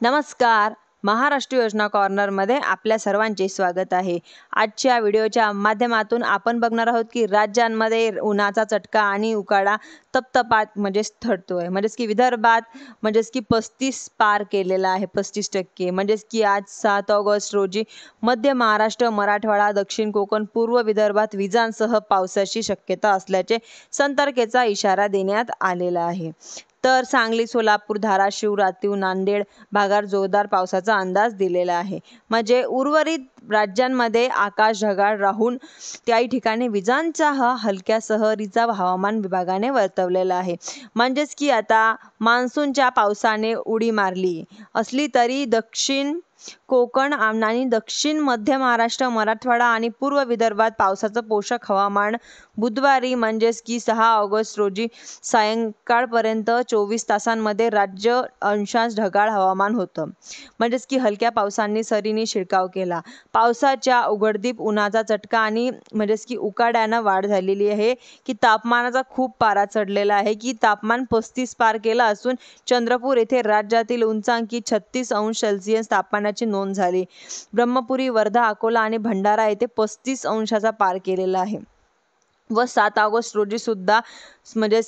नमस्कार. महाराष्ट्र योजना कॉर्नरमध्ये आपल्या सर्वांचे स्वागत आहे. आजच्या व्हिडिओच्या माध्यमातून आपण बघणार आहोत की राज्यांमध्ये उन्हाचा चटका आणि उकाडा तपतपात थटतोय. की विदर्भात की 35 पार केलेला आहे, 35%. की आज 7 ऑगस्ट रोजी मध्य महाराष्ट्र, मराठवाडा, दक्षिण कोकण, पूर्व विदर्भात विजांसह पावसाची शक्यता असल्याचे सतर्कतेचा इशारा देण्यात आलेला आहे. तर सांगली, सोलापूर, धाराशिव, रातीव, नांदेड भागात जोरदार पावसाचा अंदाज दिलेला आहे. उर्वरित राज्यांमध्ये आकाश ढगाळ राहून काही ठिकाणी विजांचा हलक्या सहरीचा हवामान विभागाने वर्तवलेला आहे. की आता मान्सूनच्या पावसाने उडी मारली असली तरी दक्षिण कोकण आणि दक्षिण मध्य महाराष्ट्र, मराठवाडा आणि पूर्व विदर्भात पावसाचं पोषक हवामान बुधवारी की 6 ऑगस्ट रोजी सायंकाळपर्यंत 24 तासांमध्ये राज्य अंशांश ढगाळ हवामान होतं. की हलक्या पावसाने सरींनी शिरकाव केला. पावसाच्या उघडदीप, उन्हाचा चटका आणि की उकाड्यानं वाढ झालेली आहे. की तापमानाचा खूप पारा चढलेला आहे. की तापमान 35 पार केला असून चंद्रपूर येथे राज्यातील उंचांकी 36 अंश सेल्सिअस तापमानाची नोंद झाली. ब्रह्मपुरी, वर्धा, अकोला आणि भंडारा येथे 35 अंशाचा पार केलेला आहे. व 7 ऑगस्ट रोजी सुद्धा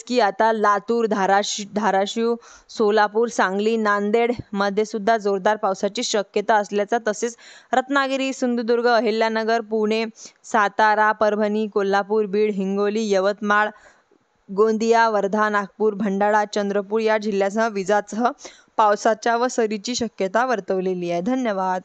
की आता लातूर, धाराशिव, सोलापूर, सांगली, नांदेड मध्ये सुद्धा जोरदार पावसाची शक्यता असल्याचा, तसेच रत्नागिरी, सिंधुदुर्ग, अहिल्यानगर, पुणे, सातारा, परभणी, कोल्हापूर, बीड, हिंगोली, यवतमाळ, गोंदिया, वर्धा, नागपूर, भंडारा, चंद्रपूर या जिल्ह्यासह विजांसह पावसाच्या व सरीची शक्यता वर्तवलेली आहे. धन्यवाद.